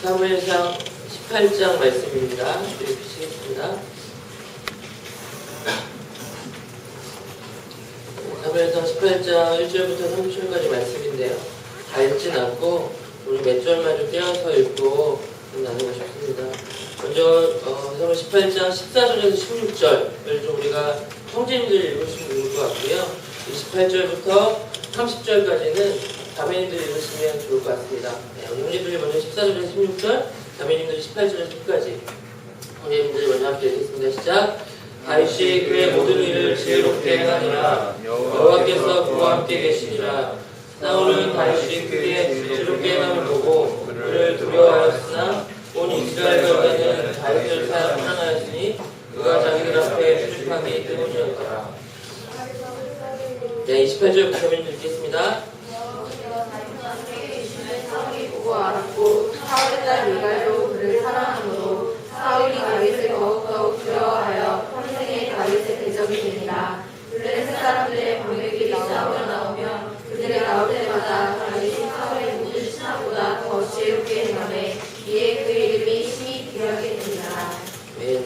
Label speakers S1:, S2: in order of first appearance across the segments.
S1: 사무엘상 18장 말씀입니다. 읽으시겠습니다. 사무엘상 18장 1절부터 3절까지 말씀인데요. 다 읽진 않고 우리 몇 절만 좀 떼어서 읽고 좀 나누고 싶습니다. 먼저 사무엘 18장 14절에서 16절을 좀 우리가 형제님들이 읽으시면 좋을 것 같고요. 28절부터 30절까지는 자매님들이 읽으시면 좋을 것 같습니다. 네, 우리 형제들이 먼저 14절에서 16절, 자매님들이 18절에서 10까지 형제님들이 먼저 함께 읽겠습니다. 시작! 다윗이 그의 모든 일을 지혜롭게 행하니라. 여호와께서 그와 함께 계시니라. 사울은 다윗이 그의 지혜롭게 행함을 보고 그를 두려워하였으나 온 이스라엘 여자는 다윗을 사랑하였으니 그가 자기들 앞에 출입하기 때문이었더라. 네, 28절부터 자매님들 읽겠습니다.
S2: 사울이 보고 알았고 사울의 딸 미갈도 그를 사랑하므로 사울이 다윗을 더욱더욱 두려워하여 평생에 다윗의 대적이 되니라. 블레셋 사람들의 방백이 나오면 그들이 나올 때마다 다윗이 사울의 모든 신하보다 더 지혜롭게 행하매 이에 그 이름이 힘이 귀하게 되니라.
S1: 네,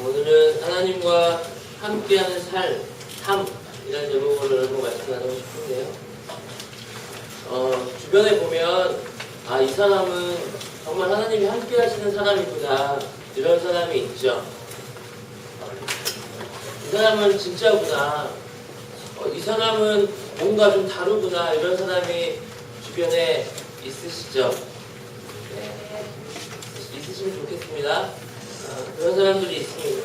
S1: 오늘은 하나님과 함께하는 삶이라는 제목으로 한번 말씀 나누고 싶은데요. 주변에 보면 이 사람은 정말 하나님이 함께 하시는 사람이구나 이런 사람이 있죠. 이 사람은 진짜구나, 이 사람은 뭔가 좀 다르구나 이런 사람이 주변에 있으시죠. 네, 있으시면 좋겠습니다. 그런 사람들이 있습니다.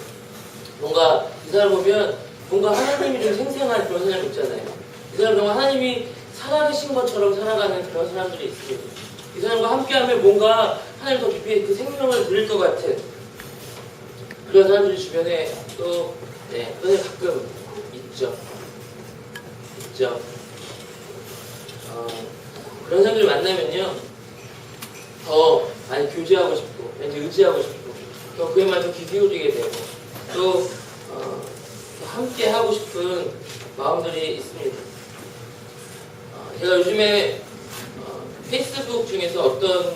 S1: 뭔가 이 사람 보면 뭔가 하나님이 좀 생생한 그런 사람 있잖아요. 이 사람 정말 하나님이 살아계신 것처럼 살아가는 그런 사람들이 있습니다. 이 사람과 함께하면 뭔가 하나님 더 깊이 그 생명을 누릴 것 같은 그런 사람들이 주변에 또 가끔 있죠. 그런 사람들을 만나면요, 더 많이 교제하고 싶고, 왠지 의지하고 싶고, 또 그의 말도 귀 기울이게 되고, 또 함께 하고 싶은 마음들이 있습니다. 제가 요즘에 페이스북 중에서 어떤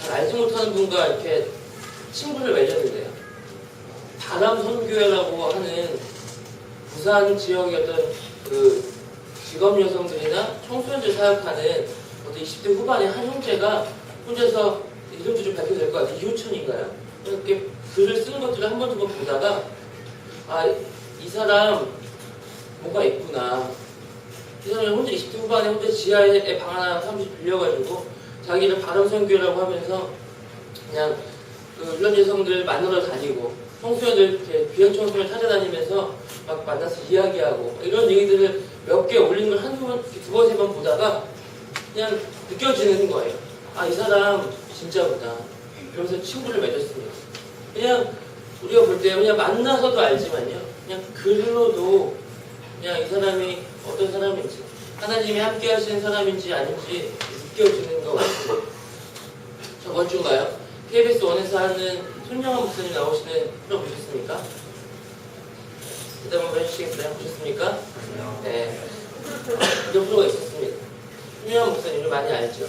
S1: 잘 알지 못하는 분과 이렇게 친구를 맺었는데요. 다람선교회라고 하는 부산 지역의 어떤 그 직업 여성들이나 청소년들 사역하는 어떤 20대 후반의 한 형제가 혼자서 이름도 좀 밝혀도 될 것 같아요. 이호천인가요? 이렇게 글을 쓰는 것들을 한 번 두 번 보다가 이 사람 뭐가 있구나. 이 사람이 혼자 20대 후반에 혼자 지하에 방 하나 사무실 빌려가지고 자기를 바람선교회라고 하면서 그냥 이런 여성들 만나러 다니고 청소년들 이렇게 비행 청소년 찾아다니면서 막 만나서 이야기하고 이런 얘기들을 몇 개 올리는 걸 한두 번, 두 번, 세 번 보다가 그냥 느껴지는 거예요. 이 사람 진짜구나. 그러면서 친구를 맺었습니다. 그냥 우리가 볼 때 그냥 만나서도 알지만요, 그냥 글로도 그냥 이 사람이 어떤 사람인지, 하나님이 함께 하시는 사람인지 아닌지 느껴지는 것 같습니다. 저번 주인가요? KBS 원에서 하는 손영환 목사님 나오시는 프로그램 보셨습니까? 일단 한번 해주시겠어요? 보셨습니까? 네. 이런 프로가 있었습니다. 손영환 목사님을 많이 알죠?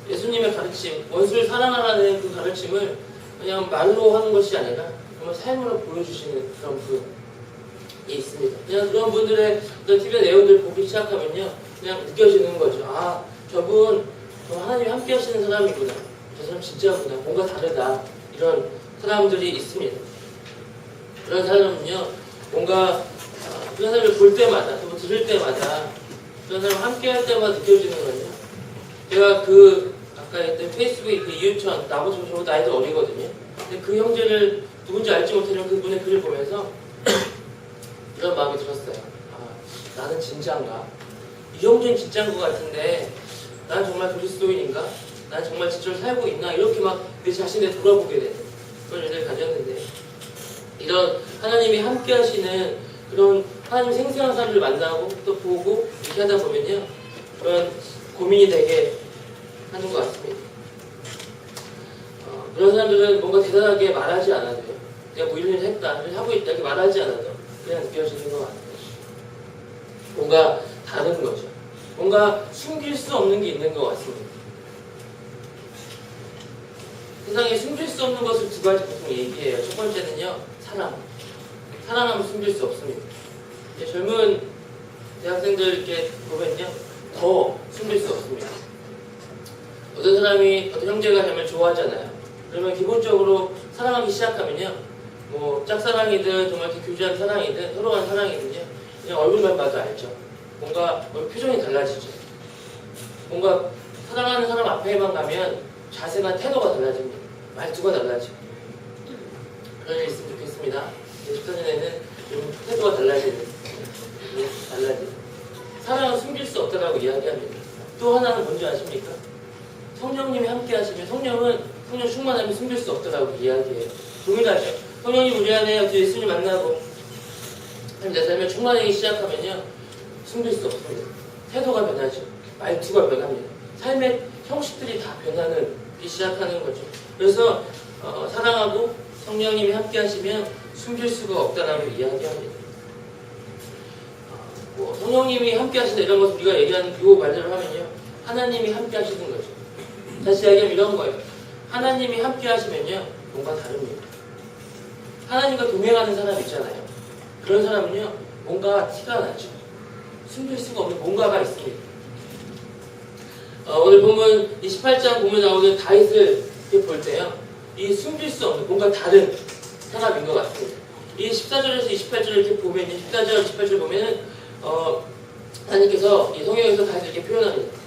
S1: 예수님의 가르침, 원수를 사랑하라는 그 가르침을 그냥 말로 하는 것이 아니라 정말 삶으로 보여주시는 그런 분이 있습니다. 그냥 그런 분들의 TV의 내용들 보기 시작하면요, 그냥 느껴지는 거죠. 저분 하나님이 함께 하시는 사람이구나. 저 사람 진짜구나. 뭔가 다르다. 이런 사람들이 있습니다. 그런 사람은요, 뭔가 그런 사람을 볼 때마다, 또 들을 때마다, 그런 사람을 함께 할 때마다 느껴지는 건요, 제가 아까 했던 페이스북에 그 이유천, 나보다 저보다 나이도 어리거든요. 근데 그 형제를 누군지 알지 못하는 그분의 글을 보면서 이런 마음이 들었어요. 나는 진짜인가? 이 형제는 진짜인 것 같은데 난 정말 그리스도인인가? 난 정말 진짜로 살고 있나? 이렇게 막 내 자신을 돌아보게 되는 그런 일을 가졌는데, 이런 하나님이 함께 하시는 그런 하나님 생생한 사람을 만나고 또 보고 이렇게 하다 보면요, 그런 고민이 되게 하는 것 같습니다. 그런 사람들은 뭔가 대단하게 말하지 않아도요, 내가 뭐 이런 일을 했다, 이런 하고 있다 이렇게 말하지 않아도 그냥 느껴지는 것 같아요. 뭔가 다른 거죠. 뭔가 숨길 수 없는 게 있는 것 같습니다. 세상에 숨길 수 없는 것을 두 가지 보통 얘기해요. 첫 번째는요, 사랑. 사랑하면 숨길 수 없습니다. 이제 젊은 대학생들 이렇게 보면요, 더 숨길 수 없습니다. 어떤 사람이 어떤 형제가 되면 좋아하잖아요. 그러면 기본적으로 사랑하기 시작하면요, 뭐 짝사랑이든 정말 이렇게 교제한 사랑이든 서로 간 사랑이든요, 그냥 얼굴만 봐도 알죠. 뭔가 표정이 달라지죠. 뭔가 사랑하는 사람 앞에만 가면 자세가 태도가 달라집니다. 말투가 달라지고 그런 일 있으면 좋겠습니다. 14년에는 좀 태도가 달라지는 사랑은 숨길 수 없다라고 이야기합니다. 또 하나는 뭔지 아십니까? 성령님이 함께 하시면 성령 충만하면 숨길 수 없다라고 이야기해요. 동일하죠. 성령님 우리 안에 어떻게 예수님 만나고 내 삶에 충만하기 시작하면요, 숨길 수 없습니다. 태도가 변하죠. 말투가 변합니다. 삶의 형식들이 다 변하기 시작하는 거죠. 그래서 사랑하고 성령님이 함께 하시면 숨길 수가 없다라고 이야기합니다. 성령님이 함께 하신다 이런 것을 우리가 얘기하는 이 말대로 하면요, 하나님이 함께 하시는 거죠. 다시 이야기하면 이런 거예요. 하나님이 함께 하시면요, 뭔가 다릅니다. 하나님과 동행하는 사람 있잖아요. 그런 사람은요, 뭔가 티가 나죠. 숨길 수가 없는 뭔가가 있습니다. 오늘 본문 28장 보면 나오는 다윗을 이렇게 볼 때요, 이 숨길 수 없는 뭔가 다른 사람인 것 같습니다. 이 14절에서 28절을 이렇게 보면, 14절, 28절 보면은 하나님께서 이 성경에서 다윗을 이렇게 표현합니다.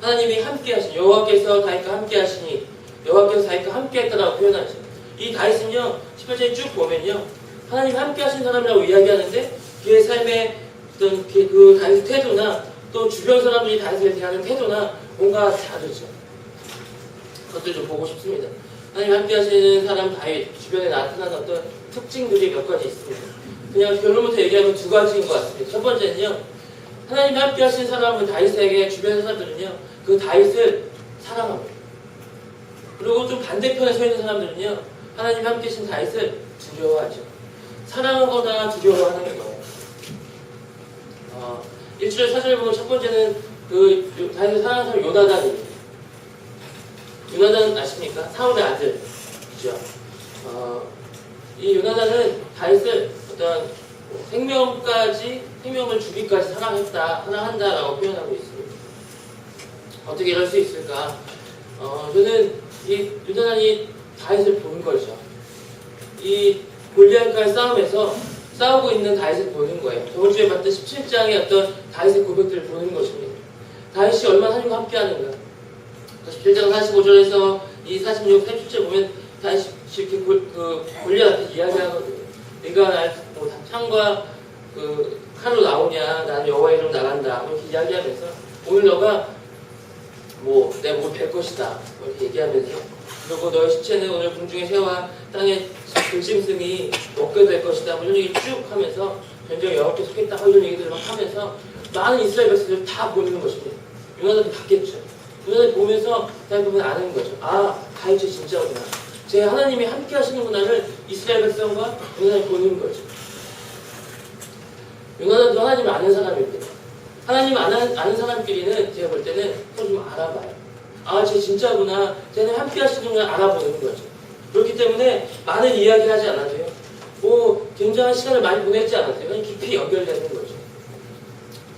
S1: 하나님이 함께 하신 여호와께서 다윗과 함께 하시니 여호와께서 다윗과 함께 했다라고 표현하죠. 이 다윗은요, 18절에 쭉 보면요, 하나님 함께 하신 사람이라고 이야기하는데 그의 삶의 어떤 그 다윗의 태도나 또 주변 사람들이 다윗을 대하는 태도나 뭔가 다르죠. 그것들 좀 보고 싶습니다. 하나님 함께 하시는 사람 다윗 주변에 나타나는 어떤 특징들이 몇 가지 있습니다. 그냥 결론부터 얘기하면 두 가지인 것 같습니다. 첫 번째는요, 하나님 함께 하시는 사람은 다윗에게 주변 사람들은요, 그 다윗을 사랑합니다. 그리고 좀 반대편에 서 있는 사람들은요, 하나님 함께 하신 다윗을 두려워하죠. 사랑하거나 두려워하는 거예요. 1절 4절 보면 첫 번째는 그 다윗을 사랑하는 사람 요나단입니다. 요나단 아십니까? 사울의 아들이죠. 이 요나단은 다윗을 어떤 생명을 주기까지 사랑한다라고 표현하고 있습니다. 어떻게 이럴 수 있을까? 저는 이 요나단이 다윗을 본 거죠. 이 골리앗과의 싸움에서 싸우고 있는 다윗을 보는 거예요. 저번 주에 봤던 17장의 어떤 다윗의 고백들을 보는 것입니다. 다윗이 얼마나 하나님과 함께하는가. 17장 45절에서 이 46, 37절 보면 다윗이 이렇게 골리앗 앞에 이야기하거든요. 네가 날 창과 그 칼로 나오냐, 나는 여호와의 이름으로 나간다, 이렇게 이야기하면서 오늘 너가 내 목을 벨 것이다, 이렇게 얘기하면서, 그리고 너의 시체는 오늘 궁중의 새와 땅의 들짐승이 먹게 될 것이다, 이런 얘기 쭉 하면서 전쟁에 여호와께 속했다, 이런 얘기들을 막 하면서 많은 이스라엘 백성들을 다 보는 것입니다. 요나단도 봤겠죠. 요나단이 보면서 다윗 보면 아는 거죠. 다윗이 진짜구나. 제 하나님이 함께 하시는구나를 이스라엘 백성과 요나단이 보는 거죠. 요나단도 하나님을 아는 사람입니다. 하나님 아는 사람끼리는 제가 볼 때는 서로 좀 알아봐요. 쟤 진짜구나. 쟤는 함께 하시는구나 알아보는 거죠. 그렇기 때문에 많은 이야기를 하지 않아도요, 굉장한 시간을 많이 보냈지 않아도요, 그냥 깊이 연결되는 거죠.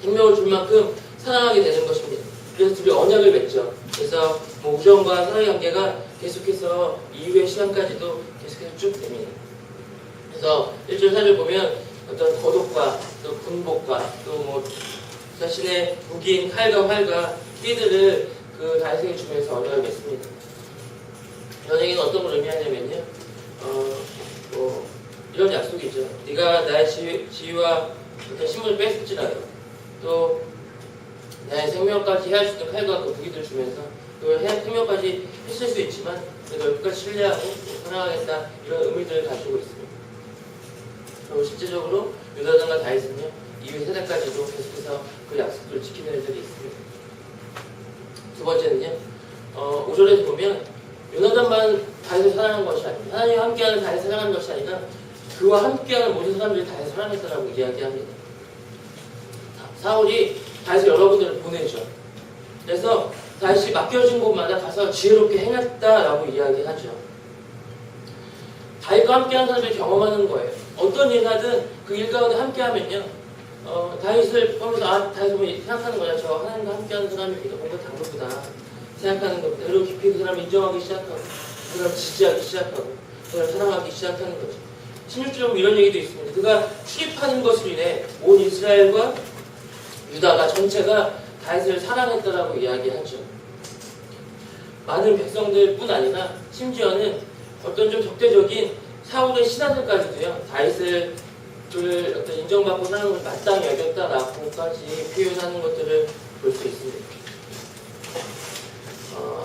S1: 생명을 줄 만큼 사랑하게 되는 것입니다. 그래서 둘이 언약을 맺죠. 그래서 우정과 사랑의 관계가 계속해서 이후의 시간까지도 계속해서 쭉 됩니다. 그래서 1절 4절 보면 어떤 거독과 또 군복과 또 자신의 무기인 칼과 활과 띠들을 그 다윗에게 주면서 언약을 맺습니다. 연예계는 어떤 걸 의미하냐면요, 이런 약속이죠. 네가 나의 지위와 어떤 신분을 뺏을지라도 또 나의 생명까지 해할 수 있는 칼과 그 무기들을 주면서 그 생명까지 했을 수 있지만 널 끝까지 신뢰하고 사랑하겠다, 이런 의미들을 가지고 있습니다. 그리고 실제적으로 요나단과 다윗은요, 이후 세대까지도 계속해서 그 약속들을 지키는 일들이 있습니다. 두 번째는요, 5절에서 보면 요나단만 다윗을 사랑한 것이 아닙니다. 하나님과 함께하는 다윗을 사랑하는 것이 아니라 그와 함께하는 모든 사람들이 다윗을 사랑했다라고 이야기합니다. 사울이 다윗을 여러분들을 보내죠. 그래서 다윗이 맡겨진 곳마다 가서 지혜롭게 행했다라고 이야기하죠. 다윗과 함께하는 사람들이 경험하는 거예요. 어떤 일 하든 그 일 가운데 함께하면요, 다윗을 보면서 다윗을 보면 생각하는 거야. 저 하나님과 함께하는 사람입니다. 뭔가 다르구나 생각하는 겁니다. 그리고 깊이 그 사람을 인정하기 시작하고, 그 사람을 지지하기 시작하고, 그 사람을 사랑하기 시작하는 거죠. 16절에 보면 이런 얘기도 있습니다. 그가 출입하는 것으로 인해 온 이스라엘과 유다가 전체가 다윗을 사랑했다라고 이야기하죠. 많은 백성들뿐 아니라 심지어는 어떤 좀 적대적인 사울의 신하들까지도요, 다윗을 어떤 인정받고 사는 것을 마땅히 여겼다라고까지 표현하는 것들을 볼 수 있습니다.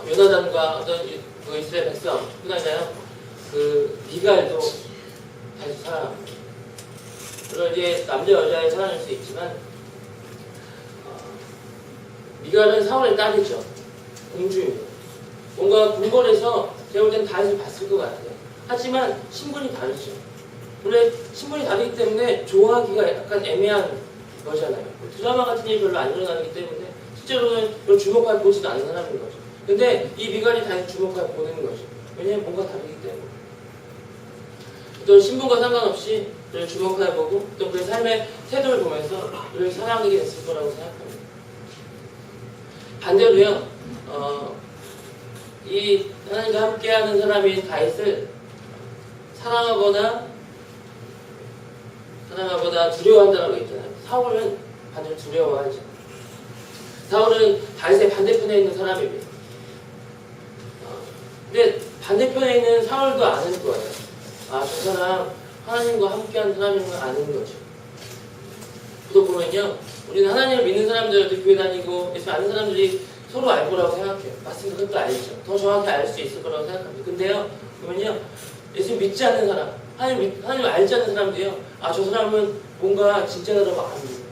S1: 요나단과 어떤 그 이스라엘 백성뿐 아니라 그 미갈도 다윗을 사랑합니다. 물론 이제 남자 여자의 사랑일 수 있지만 미갈은 사울의 딸이죠. 공주입니다. 뭔가 궁궐에서 제가 볼 땐 다윗을 봤을 것 같아요. 하지만 신분이 다르죠. 원래 신분이 다르기 때문에 좋아하기가 약간 애매한 거잖아요. 드라마 같은 일이 별로 안 일어나기 때문에 실제로는 별 주목할 보지도 않는 사람인 거죠. 근데 이 미갈이 다윗 주목할 보는 거죠. 왜냐하면 뭔가 다르기 때문에. 어떤 신분과 상관없이 그를 주목해 보고 또 그의 삶의 태도를 보면서 그를 사랑하게 됐을 거라고 생각합니다. 반대로요, 이 하나님과 함께하는 사람인 다윗을 사랑하거나 두려워한다라고 했잖아요. 사울은 반대로 두려워하죠. 사울은 다윗의 반대편에 있는 사람입니다. 근데 반대편에 있는 사울도 아는 거예요. 저 사람 하나님과 함께하는 사람인 걸 아는 거죠. 또 보면요, 우리는 하나님을 믿는 사람들도 교회 다니고 예수 아는 사람들이 서로 알 거라고 생각해요. 맞습니다. 그것도 알죠. 더 정확히 알 수 있을 거라고 생각합니다. 근데요, 보면요, 예수 믿지 않는 사람, 하나님을 알지 않는 사람도요, 저 사람은 뭔가 진짜다라고 압니다.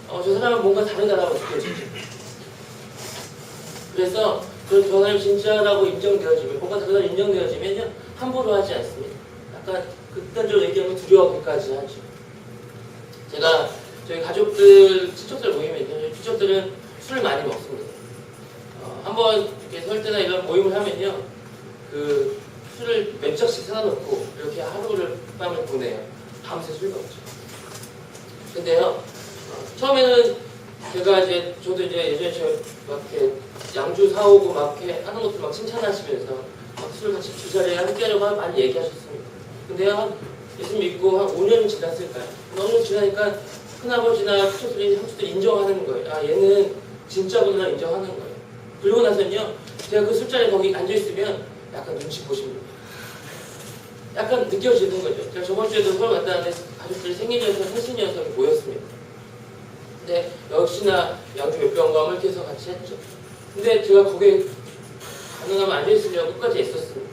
S1: 저 사람은 뭔가 다르다라고 느껴지죠. 그래서 저 사람이 진짜라고 인정되어지면, 뭔가 다르다고 인정되어지면요, 함부로 하지 않습니다. 약간 극단적으로 얘기하면 두려워하기까지 하죠. 제가 저희 가족들, 친척들 모이면요, 저희 친척들은 술을 많이 먹습니다. 한번 이렇게 설 때나 이런 모임을 하면요, 그 술을 몇 잔씩 사다 놓고 이렇게 하루를 밤을 보내요. 밤새 술 먹죠. 근데요, 처음에는 제가 저도 예전에 막 이렇게 양주 사오고 막 이렇게 하는 것들 막 칭찬하시면서 막 술 같이 두 자리에 함께 하려고 많이 얘기하셨습니다. 근데요, 예수 믿고 한 5년이 지났을까요? 5년 지나니까 큰아버지나 친척들이 형수들이 인정하는 거예요. 얘는 진짜구나 인정하는 거예요. 그러고 나서는요, 제가 그 술자리에 거기 앉아있으면 약간 눈치 보십니다. 약간 느껴지는 거죠. 제가 저번 주에도 서울 갔다 왔는데 가족들이 생일이어서 생신이어서 모였습니다. 근데 역시나 양주 몇 병과 함께 해서 같이 했죠. 근데 제가 거기에 가능하면 앉아있으려고 끝까지 애썼습니다.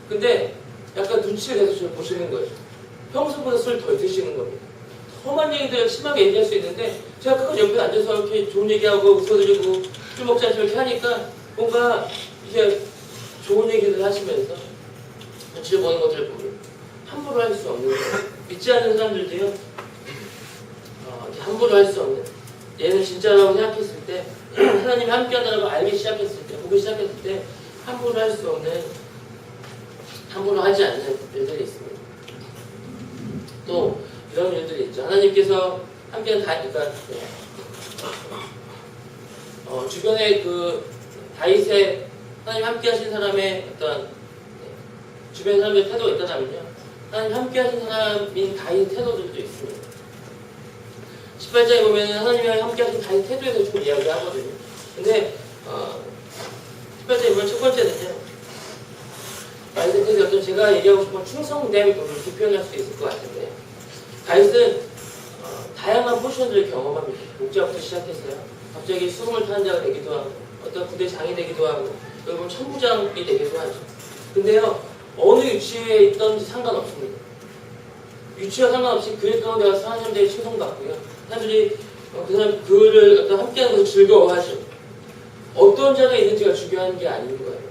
S1: 근데 약간 눈치가 돼서 저를 보시는 거죠. 평소보다 술 덜 드시는 겁니다. 험한 얘기들 심하게 얘기할 수 있는데 제가 끝까지 옆에 앉아서 이렇게 좋은 얘기하고 웃어드리고 술 먹지 않으면 이렇게 하니까 뭔가 이게 좋은 얘기를 하시면서 눈치를 보는 것들을 보면 함부로 할 수 없는 거예요. 믿지 않는 사람들도요, 함부로 할 수 없는, 얘는 진짜라고 생각했을 때, 하나님이 함께하다라고 알기 시작했을 때, 보기 시작했을 때 함부로 할 수 없는, 함부로 하지 않는 일들이 있습니다. 또 이런 일들이 있죠. 하나님께서 함께하는 그러니까 주변에 그 다윗의 하나님 함께하신 사람의 어떤 주변 사람들의 태도가 있다면요, 하나님 함께하신 사람인 다윗 태도들도 있습니다. 18장에 보면 하나님이 함께하신 다윗 태도에 대해서 좀 이야기하거든요. 근데 18장에 보면 첫 번째는요, 다윗의 태도, 어떤 제가 얘기하고 싶은 충성됨, 이렇게 표현할 수 있을 것 같은데, 다윗은 다양한 포지션들을 경험합니다. 목자부터 시작했어요. 갑자기 수금을 타는 자가 되기도 하고, 어떤 부대장이 되기도 하고, 여러분 천부장이 되기도 하죠. 근데요, 어느 위치에 있던지 상관없습니다. 위치와 상관없이 그 가운데 가서 하나님들이 칭송받고요. 사람들이 그 사람 그를 어떤 함께하는 것을 즐거워하죠. 어떤 자가 있는지가 중요한 게 아닌 거예요.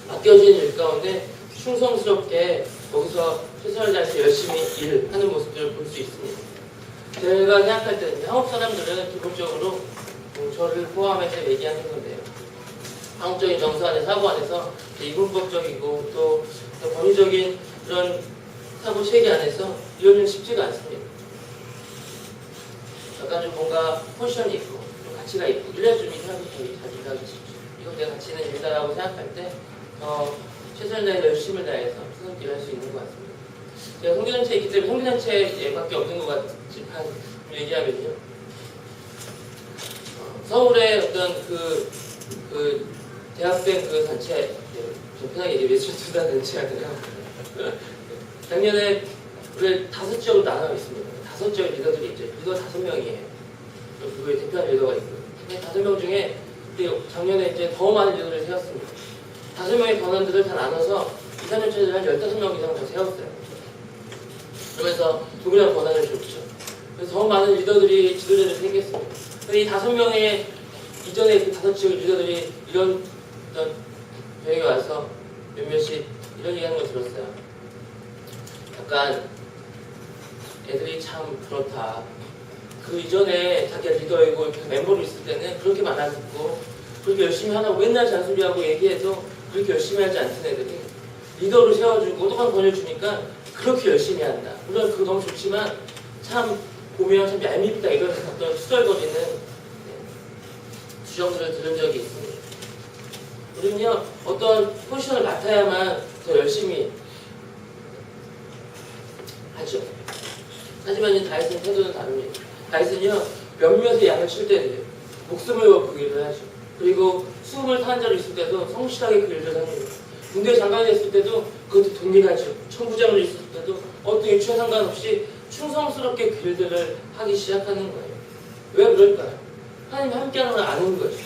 S1: 맡겨진 일 가운데 충성스럽게 거기서 최선을 다해서 열심히 일하는 모습들을 볼 수 있습니다. 제가 생각할 때는 한국 사람들은 기본적으로 저를 포함해서 얘기하는 건데요. 한국적인 정서 안에 사고 안에서 이분법적이고 또 권위적인 그런 사고 체계 안에서 이러면 쉽지가 않습니다. 약간 좀 뭔가 포지션이 있고 좀 가치가 있고 이래야 좀 이사람이 잘 일하기 쉽죠. 이거 내 가치는 일다라고 생각할 때 최선을 다해 열심을 다해서 최선을 일할 수 있는 것 같습니다. 제가 성교단체에 있기 때문에 성교단체밖에 없는 것 같지만 얘기하면요. 서울의 어떤 그 대학생 그 단체, 좀 편하게 얘기해 외출투단 단체가 돼요. 작년에 원래 5지역으로 나눠 있습니다. 5지역 리더들이 있죠. 리더 5명이에요. 그거에 대표하는 리더가 있고요. 5명 중에 작년에 이제 더 많은 리더를 세웠습니다. 5명의 권원들을 다 나눠서 2, 3년차들 한 15명 이상 더 세웠어요. 그러면서 동일한 권한을 줬죠. 그래서 더 많은 리더들이 지도자들이 생겼습니다. 근데 이 5명의 이전에 그 5지역 리더들이 이런 저에게 와서 몇몇이 이런 얘기 하는 걸 들었어요. 약간 애들이 참 그렇다. 그 이전에 자기가 리더이고 이렇게 멤버로 있을 때는 그렇게 많았고 그렇게 열심히 하라고 맨날 잔소리하고 얘기해도 그렇게 열심히 하지 않던 애들이 리더를 세워주고 똑똑한 권위를 주니까 그렇게 열심히 한다. 물론 그거 너무 좋지만 참 보면 참 얄밉다 이런 어떤 수덜거리는 주장들을 들은 적이 있습니다. 우리는요 어떤 포지션을 맡아야만 더 열심히 하죠. 하지만 이 다윗의 태도는 다릅니다. 다윗은요 몇몇의 양을 칠 때도요 목숨을 걸고 그 일을 하죠. 그리고 수음을 타는 자로 있을 때도 성실하게 그 일을 합니다. 군대 장관이 됐을 때도 그것도 동일하죠. 천부장으로 있을 때도 어떤 유치와 상관없이 충성스럽게 그 일들을 하기 시작하는 거예요. 왜 그럴까요? 하나님이 함께하는 걸 아는 거죠.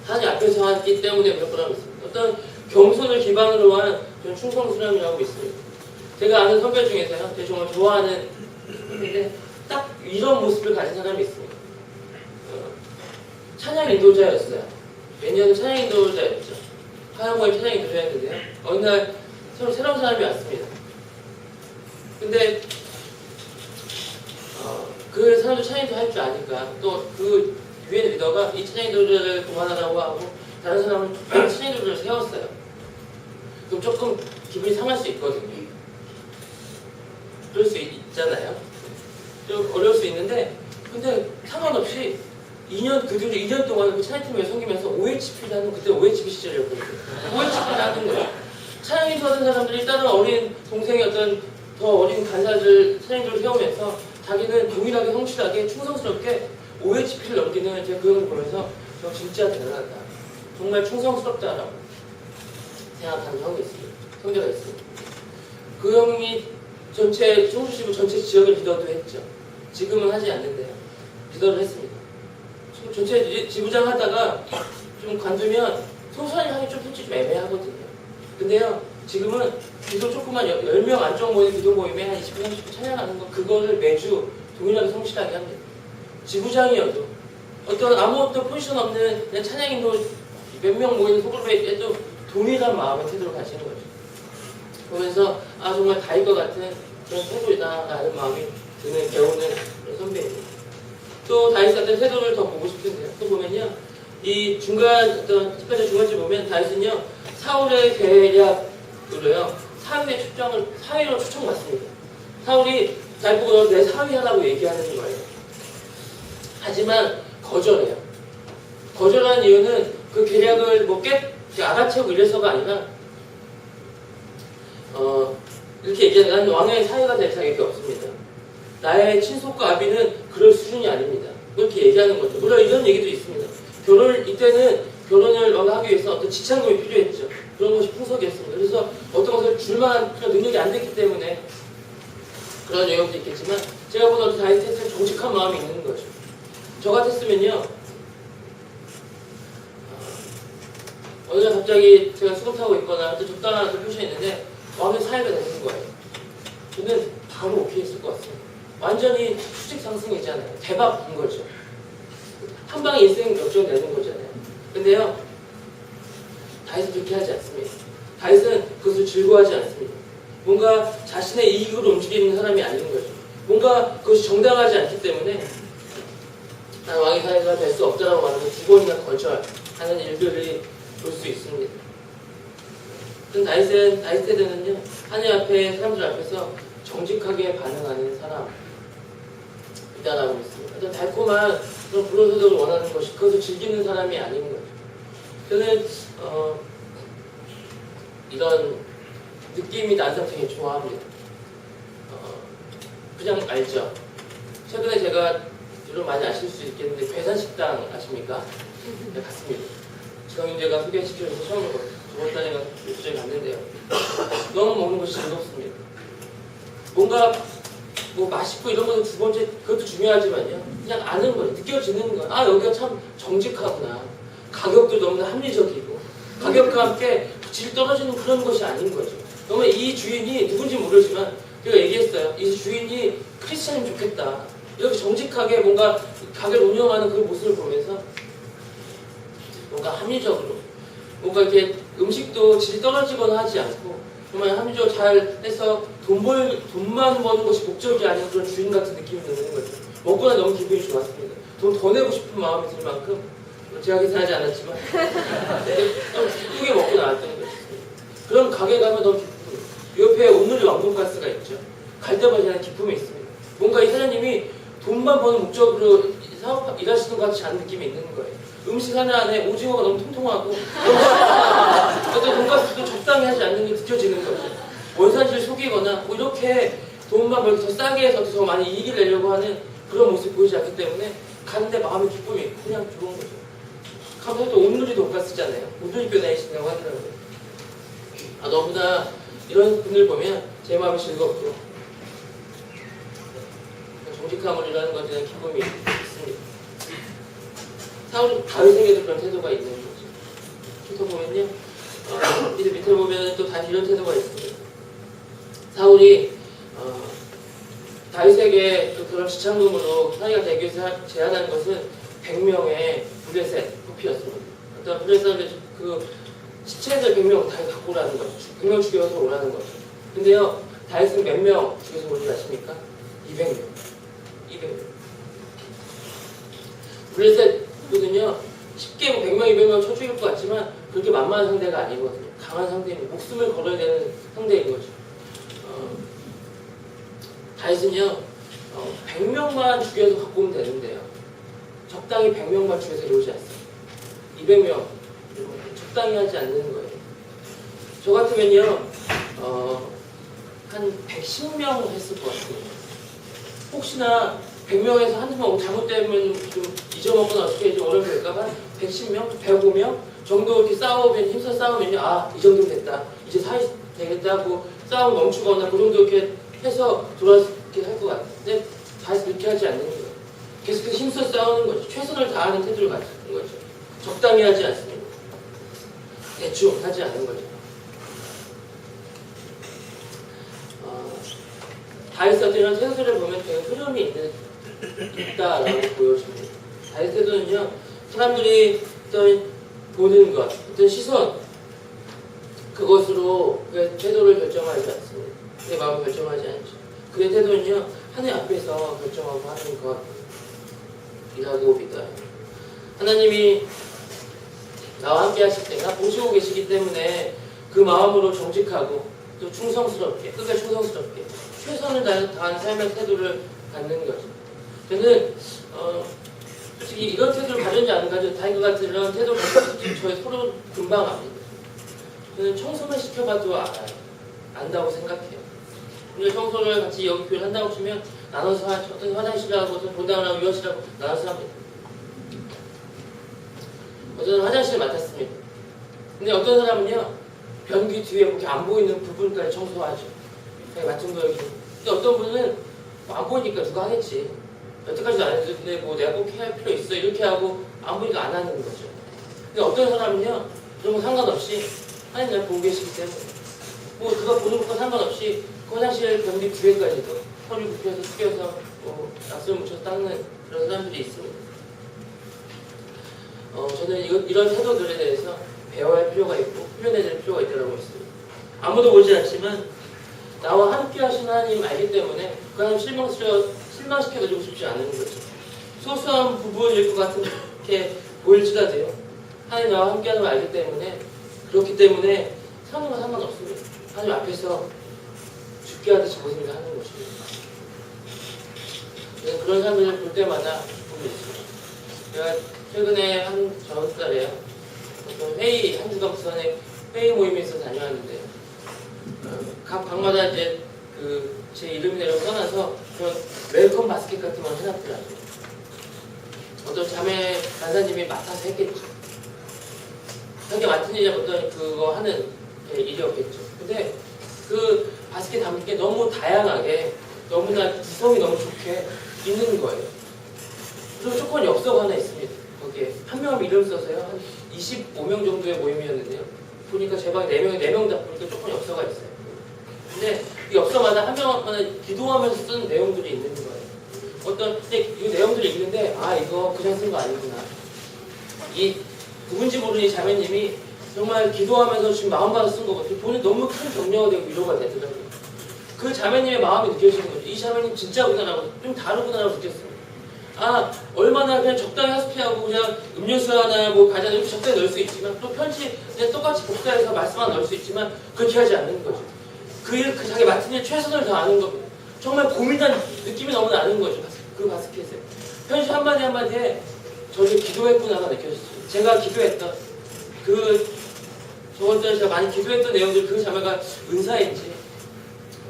S1: 하나님 앞에서 하기 때문에 그럴 거라고 있습니다. 어떤 겸손을 기반으로 한 그런 충성스러움이라고 있습니다. 제가 아는 선배 중에서요, 제가 정말 좋아하는 선배인데 딱 이런 모습을 가진 사람이 있습니다. 찬양 인도자였어요. 매년 찬양 인도자였죠. 화요일에 찬양 인도자였는데요. 어느 날 새로운 사람이 왔습니다. 근데 그 사람도 찬양 인도 할 줄 아니까 또 그 유엔 리더가 이 찬양 인도자를 그만하라고 하고 다른 사람을 찬양 인도자를 세웠어요. 그럼 조금 기분이 상할 수 있거든요. 그럴 수 있잖아요. 좀 어려울 수 있는데 근데 상관없이 2년 그 뒤로 2년 동안 그 찬양팀을 섬기면서 OHP를 하는 그때 OHP 시절이었거든요. OHP를 하는 거예요. 찬양인도 하는 사람들이 다른 어린 동생의 어떤 더 어린 간사들 찬양인도를 세우면서 자기는 동일하게 성실하게 충성스럽게 OHP를 넘기는 제가 그 형을 보면서 저 진짜 대단하다. 정말 충성스럽다라고 생각하는 형이 있습니다. 성대가 있습니다. 그 형이 전체 청주시부 전체 지역을 리더도 했죠. 지금은 하지 않는데요. 리더를 했습니다. 전체 지부장 하다가 좀 관두면 소선이 하기 좀 솔직히 좀 애매하거든요. 근데요, 지금은 기도 조그만 10명 안쪽 모이는 기도 모임에 한 20분, 30분 찬양하는 거, 그거를 매주 동일하게 성실하게 합니다. 지부장이어도 어떤 아무것도 포지션 없는 그냥 찬양인도 몇 명 모이는 소그룹에도 동일한 마음의 태도를 가지는 거죠. 보면서 아 정말 다윗과 같은 그런 태도이다라는 마음이 드는 배우는 그런 선배입니다. 또 다윗 같은 태도를 더 보고 싶은데요. 또 보면요, 이 중간 어떤 10편 중간쯤 보면 다윗은요 사울의 계략으로요 사위로 초청받습니다. 사울이 잘 보고 내 사위 하라고 얘기하는 거예요. 하지만 거절해요. 거절한 이유는 그 계략을 뭐 알아채고 이래서가 아니라 이렇게 얘기하는 난 왕의 사위가 될 자격이 없습니다. 나의 친속과 아비는 그럴 수준이 아닙니다. 그렇게 얘기하는 거죠. 물론 이런 얘기도 있습니다. 이때는 결혼을 하기 위해서 어떤 지참금이 필요했죠. 그런 것이 풍속이었습니다. 그래서 어떤 것을 줄만한 그런 능력이 안 됐기 때문에 그런 내용도 있겠지만 제가 보는 어떤 다윗의 정직한 마음이 있는 거죠. 저 같았으면요 어느 날 갑자기 제가 수금 타고 있거나 또 적당한 표시가 있는데 왕의 사회가 되는 거예요. 저는 바로 오케이 했을 것 같습니다. 완전히 수직 상승이잖아요. 대박인 거죠. 한 방에 인생 역전되는 거잖아요. 근데요, 다윗은 그렇게 하지 않습니다. 다윗은 그것을 즐거워하지 않습니다. 뭔가 자신의 이익으로 움직이는 사람이 아닌 거죠. 뭔가 그것이 정당하지 않기 때문에 나는 왕의 사회가 될 수 없다라고 말하면 두 번이나 거절하는 일들이 볼 수 있습니다. 다윗 세대는요, 하나님 앞에 사람들 앞에서 정직하게 반응하는 사람이다라고 있습니다. 어떤 달콤한 그런 불효소득을 원하는 것이 그것을 즐기는 사람이 아닌 거죠. 저는 이런 느낌이 난상 되게 좋아합니다. 그냥 알죠. 최근에 제가 여러분 많이 아실 수 있겠는데 괴산식당 아십니까? 네, 갔습니다. 지광윤재가 소개시켜줘서 처음으로 저번 달에 며칠 갔는데요. 너무 먹는 것이 즐겁습니다. 뭔가 뭐 맛있고 이런 거는 두 번째 그것도 중요하지만요. 그냥 아는 거예요. 느껴지는 거예요. 아 여기가 참 정직하구나. 가격도 너무나 합리적이고 가격과 함께 질 떨어지는 그런 것이 아닌 거죠. 너무 이 주인이 누군지 모르지만 제가 얘기했어요. 이 주인이 크리스찬이면 좋겠다. 이렇게 정직하게 뭔가 가게를 운영하는 그 모습을 보면서 뭔가 합리적으로 뭔가 이렇게 음식도 질이 떨어지거나 하지 않고 정말 합리적으로 잘 해서 돈만 버는 것이 목적이 아닌 그런 주인 같은 느낌이 드는 거죠. 먹고 나서 너무 기분이 좋았습니다. 돈 더 내고 싶은 마음이 들 만큼 제가 계산하지 않았지만 좀 기쁘게 먹고 나왔던 거죠. 그런 가게 가면 너무 기쁘고 옆에 오늘의 왕돈가스가 있죠. 갈 때마다 그냥 기쁨이 있습니다. 뭔가 이 사장님이 돈만 버는 목적으로 일하시는 것 같지 않은 느낌이 있는 거예요. 음식 하나 안에 오징어가 너무 통통하고 어떤 돈가스도 적당히 하지 않는 게 느껴지는 거죠. 원산지를 속이거나 뭐 이렇게 돈만 벌기 더 싸게 해서 더 많이 이익을 내려고 하는 그런 모습이 보이지 않기 때문에 가는데 마음의 기쁨이 있고 그냥 좋은 거죠. 가면서 또 온누리 돈가스잖아요. 온누리 교내이신다고 하더라고요. 너무나 이런 분들 보면 제 마음이 즐겁고 정직함을 일하는 것에 대한 기쁨이 있습니다. 다윗에게도 그런 태도가 있는 거죠. 또 보면요, 밑에 보면 또 다시 이런 태도가 있습니다. 사울이 다윗에게 그런 지참금으로 사이가 되기 위해서 제안한 것은 100명의 블레셋 호피였습니다. 어떤 블레셋의 그 시체들 100명 다 갖고 오라는 거죠. 100명 죽여서 오라는 거죠. 근데요, 다윗은 몇 명 죽여서 오는지 아십니까? 200명. 200명. 블레셋거든요. 쉽게 뭐 100명, 200명 쳐 죽일 것 같지만 그렇게 만만한 상대가 아니거든요. 강한 상대입니다. 목숨을 걸어야 되는 상대인 거죠. 다윗은요, 100명만 죽여서 갖고 오면 되는데요. 적당히 100명만 죽여서 이러지 않습니다. 200명, 적당히 하지 않는 거예요. 저 같으면요, 한 110명 했을 것 같아요. 혹시나 100명에서 한두 명 잘못되면 좀 잊어먹거나 어떻게 좀 어려움이 될까봐 110명, 105명 정도 이렇게 싸우면, 힘써 싸우면요, 이 정도면 됐다. 이제 사이 되겠다 하고 싸움 멈추거나 그 정도 이렇게 해서 돌아서게 할 것 같아요. 근데 다시 그렇게 하지 않는 거예요. 계속해서 힘써 싸우는 거죠. 최선을 다하는 태도를 가지는 거죠. 적당히 하지 않습니다. 대충 하지 않는 거죠. 다윗 어떤 태도를 보면 되게 흐름이 있다라고 보여집니다. 다윗 태도는요, 사람들이 어떤 보는 것, 어떤 시선, 그것으로 그의 태도를 결정하지 않습니다. 그의 마음을 결정하지 않죠. 그의 태도는요, 하나님 앞에서 결정하고 하는 것이라고 믿어요. 하나님이 나와 함께 하실 때나 보시고 계시기 때문에 그 마음으로 정직하고 또 충성스럽게, 끝까지 충성스럽게 최선을 다하는 삶의 태도를 갖는 거죠. 저는 솔직히 이런 태도를 가졌지 안 가졌지 다윗과 같은 이런 태도를 가졌지 저희 서로 금방 압니다. 저는 청소만 시켜봐도 알아요. 안다고 생각해요. 근데 청소를 같이 여기 교회를 한다고 치면 나눠서 하죠. 어떤 화장실하고 어떤 본당하고 유아실하고 나눠서 합니다. 저는 화장실을 맡았습니다. 근데 어떤 사람은요, 변기 뒤에 이렇게 안 보이는 부분까지 청소하죠. 맡은 거 여기. 근데 어떤 분은 안 보이니까 누가 하겠지. 여태까지도 안 했는데 뭐 내가 꼭 해야 할 필요 있어. 이렇게 하고 안 보니까 안 하는 거죠. 근데 어떤 사람은요, 그런 거 상관없이 하나님 날 보고 계시기 때문에 뭐 그가 보는 것과 상관없이 그 화장실 변기 뒤에까지도 허리 굽혀서 숙여서 약수를 묻혀서 닦는 그런 사람들이 있습니다. 저는 이런 태도들에 대해서 배워야 할 필요가 있고 훈련해야 될 필요가 있다고 했습니다. 아무도 보지 않지만 나와 함께 하신 하나님 알기 때문에 그 하나님 실망시켜드리고 싶지 않은 거죠. 소소한 부분일 것 같은 게 보일지라도요. 하나님 나와 함께하는 걸 알기 때문에 그렇기 때문에 사는 건 상관없습니다. 하나님 앞에서 죽게 하듯이 모든 일을 하는 것입니다. 그런 사람들을 볼 때마다 보고 있습니다. 제가 최근에 저번 달에요. 어떤 회의, 한 주간 부산에 회의 모임에서 다녀왔는데 각 방마다 이제 제 이름이 내려고 써놔서 그런 웰컴 바스켓 같은 걸 해놨더라고요. 어떤 자매 간사님이 맡아서 했겠죠. 자기 맡은 일이 어떤 그거 하는 일이었겠죠. 근데 그 바스켓 담을 게 너무 다양하게 너무나 구성이 너무 좋게 있는 거예요. 그리고 조건 엽서가 하나 있습니다. 거기에 한 명 이름 써서요. 한 25명 정도의 모임이었는데요. 보니까 제 방에 4명 다 보니까 조건 엽서가 있어요. 근데 이 엽서마다 한 명마다 기도하면서 쓰는 내용들이 있는 거예요. 근데 이 내용들이 있는데 이거 그냥 쓴 거 아니구나. 이 누군지 모르는 이 자매님이 정말 기도하면서 지금 마음 받아 쓴 거거든요. 본인 너무 큰 격려가 되고 위로가 되더라고요. 그 자매님의 마음이 느껴지는 거죠. 이 자매님 진짜구나라고, 좀 다르구나라고 느꼈어요. 얼마나 그냥 적당히 하스피하고 그냥 음료수 하나 과자 이렇게 적당히 넣을 수 있지만 또 편지 그냥 똑같이 복사해서 말씀 하나 넣을 수 있지만 그렇게 하지 않는 거죠. 그 자기 맡은 일 최선을 다하는 겁니다. 정말 고민한 느낌이 너무 나는 거죠. 그 바스켓에. 편지 한마디 한마디에 저를 기도했구나가 느껴졌어요. 제가 기도했던 저번 달에 제가 많이 기도했던 내용들 그 자매가 은사인지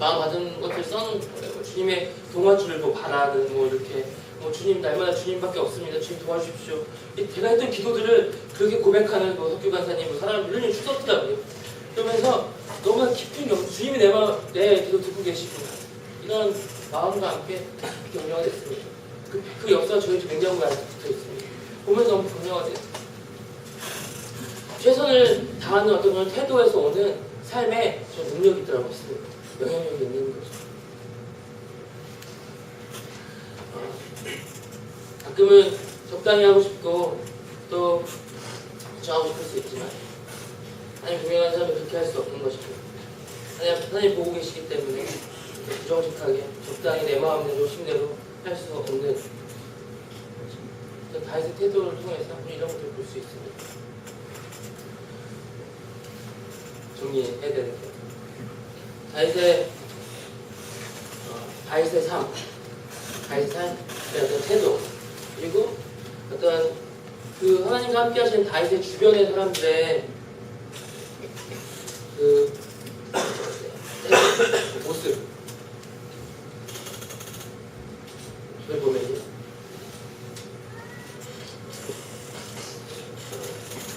S1: 마음 받은 것들 써놓은 거예요. 주님의 동화줄을 바라는 이렇게 주님 날마다 주님밖에 없습니다. 주님 도와주십시오. 제가 했던 기도들을 그렇게 고백하는 석규 간사님 사람 이런 일이 추웠더라고요. 그러면서 너무나 깊은 주님이 내 기도 듣고 계시구나 이런 마음과 함께 격려가 됐습니다. 그 역사가 저희 냉장고에 아직 붙어 있습니다. 보면서 너무 격려가 됐습니다. 최선을 다하는 어떤 그런 태도에서 오는 삶에 저 능력이 있더라고 있습니다. 영향력이 있는 거죠. 가끔은 적당히 하고 싶고 또 정하고 싶을 수 있지만 하나님 분명한 사람은 그렇게 할 수 없는 것입니다. 하나님 보고 계시기 때문에 부정직하게 적당히 내 마음대로 심대로 할 수 없는 다윗의 태도를 통해서 우리 이런 것들을 볼 수 있습니다. 정리해야 되는데 다윗의 삶, 다윗의 삶의 어떤 태도 그리고 어떤 하나님과 함께 하시는 다윗의 주변의 사람들의 모습을 보면요.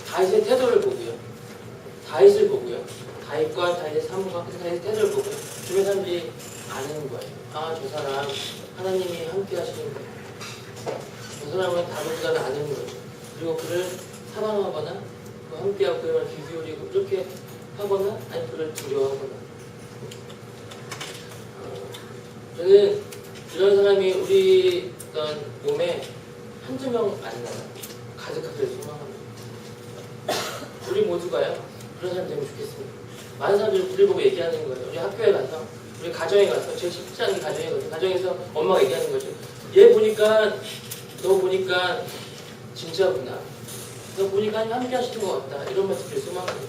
S1: 다윗의 태도를 보고요. 다윗을 보고요. 다윗과 다윗의 삶과 다윗의 태도를 보고 주변 사람들이 아는 거예요. 저 사람 하나님이 함께 하시는 거예요. 저 사람은 다루기가 아는 거죠. 그리고 그를 사랑하거나 함께하고 그를 귀 기울이고 이렇게 하거나 아니 그를 두려워하거나 저는 이런 사람이 우리 어떤 몸에 한두 명 아니라요. 가득하게 소망합니다. 우리 모두가요 그런 사람 되면 좋겠습니다. 많은 사람들이 우리 보고 얘기하는 거예요. 우리 학교에 가서 우리 가정에 가서 제일 쉽지 않은 가정이거든요. 가정에서 엄마가 얘기하는 거죠. 너 보니까 진짜구나. 너 보니까 함께 하시는 것 같다. 이런 말 듣길 소망합니다.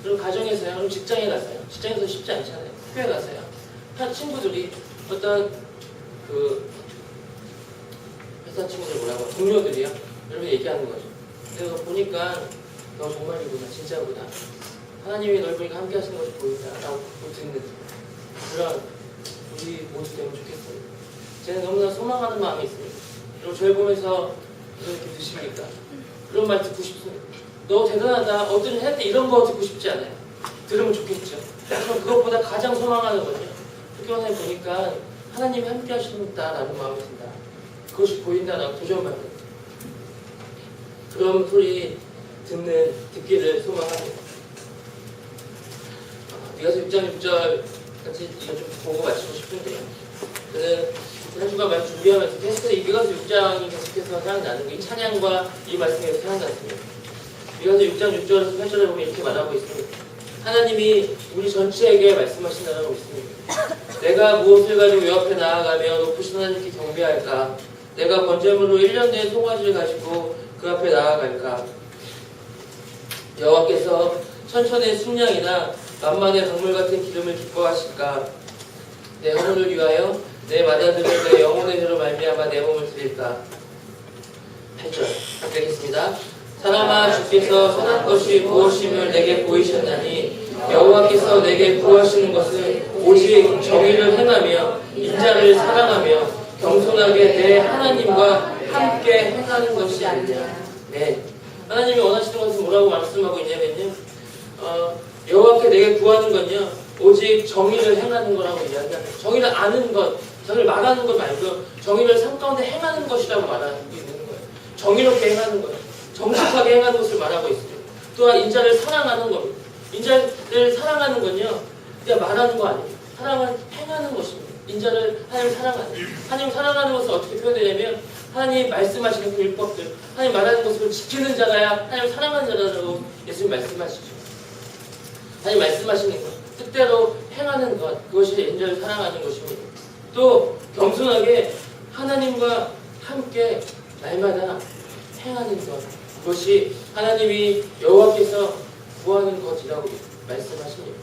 S1: 그리고 가정에서요. 그럼 직장에 가서요. 직장에서 쉽지 않잖아요. 학교에 가서요. 한 친구들이 어떤 회사 친구들 동료들이요. 여러분 얘기하는 거죠. 내가 보니까 너 정말이구나. 진짜구나. 하나님이 널 보니까 함께 하시는 것이 보인다. 라고 듣는 그런 우리 모두 되면 좋겠어요. 제가 너무나 소망하는 마음이 있습니다. 그리고 저를 보면서 이렇게 드십니까? 그런 말 듣고 싶습니다. 너 대단하다. 어떤 일 할 때 이런 거 듣고 싶지 않아요? 들으면 좋겠죠. 그럼 그것보다 가장 소망하는 거죠. 그렇게 하나님 보니까 하나님이 함께 하신다라는 마음이 든다. 그것이 보인다라고 도전받는 그런 소리 듣기를 소망합니다. 미가서 6장 6절 같이 이거 좀 보고 마치고 싶은데요. 저는 한 주간 말 준비하면서 계속해서 이 미가서 6장이 계속해서 생각나는 게 이 찬양과 이 말씀에서 생각났습니다. 미가서 6장 6절에서 8절에 보면 이렇게 말하고 있습니다. 하나님이 우리 전체에게 말씀하신다고 있습니다. 내가 무엇을 가지고 여 앞에 나아가며 높으신 하나님께 경배할까? 내가 번제물로 1년 된 송아지를 가지고 그 앞에 나아갈까? 여호와께서 천천의 순양이나 만만의 강물 같은 기름을 기뻐하실까? 내 허물을 위하여 내 마다들을 내 영혼의 죄로 말미암아 내 몸을 드릴까? 8절 읽겠습니다. 사람아, 주께서 선한 것이 무엇임을 내게 보이셨나니 여호와께서 내게 구하시는 것은 오직 정의를 행하며 인자를 사랑하며 겸손하게 내 하나님과 함께 행하는 것이 아니냐. 네, 하나님이 원하시는 것은 뭐라고 말씀하고 있냐면요, 여호와께 내게 구하는 건요 오직 정의를 행하는 거라고 이야기합니다. 정의를 아는 것, 정의를 말하는 것 말고 정의를 삶 가운데 행하는 것이라고 말하고 있는 거예요. 정의롭게 행하는 거예요. 정직하게 행하는 것을 말하고 있어요. 또한 인자를 사랑하는 겁니다. 인자를 사랑하는 건요 그냥 말하는 거 아니에요. 사랑은 행하는 것입니다. 인자를 하나님 사랑하는, 하나님 사랑하는 것을 어떻게 표현되냐면 하나님 말씀하시는 그 율법들, 하나님 말하는 것을 지키는 자라야 하나님 사랑하는 자라고 예수님 말씀하시죠. 하나님 말씀하시는 것, 뜻대로 행하는 것, 그것이 인자를 사랑하는 것입니다. 또 겸손하게 하나님과 함께 날마다 행하는 것, 그것이 하나님이 여호와께서 구하는 것이라고 말씀하십니다.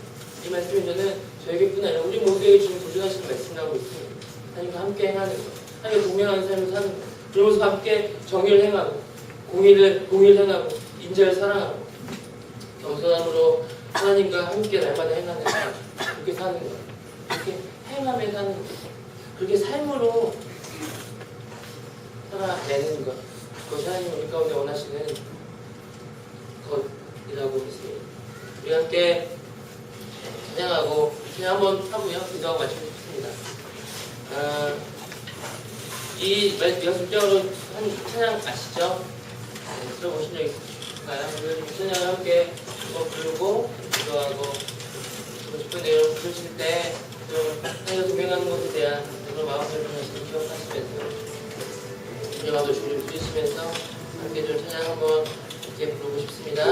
S1: 이 말씀이 저는 저에게뿐 아니라 우리 모두에게 주는 도전하시는 말씀이라고 있습니다. 하나님과 함께 행하는 것, 하나님과 동행하는 삶을 사는 것, 그러면서 함께 정의를 행하고 공의를 행하고 인자를 사랑하고 겸손함으로 하나님과 함께 날마다 행하는 것, 그렇게 사는 것, 그렇게 행하며 사는 것, 그렇게 삶으로 살아내는 것, 그것이 하나님 우리 가운데 원하시는 것이라고 믿습니다. 우리 함께 찬양하고 그냥 한번 하고요, 기도하고 마치고 싶습니다. 이 연습적으로 한 찬양 아시죠? 네, 들어보신 적 있을까요? 이 찬양을 함께 한번 부르고 기도하고 듣고 싶은데 여러분 부르실 때 하나님과 동행하는 것에 대한 그런 마음을 좀 기억하시면서 주님하고 주님 부르시면서 함께 좀 찬양 한번 이렇게 부르고 싶습니다.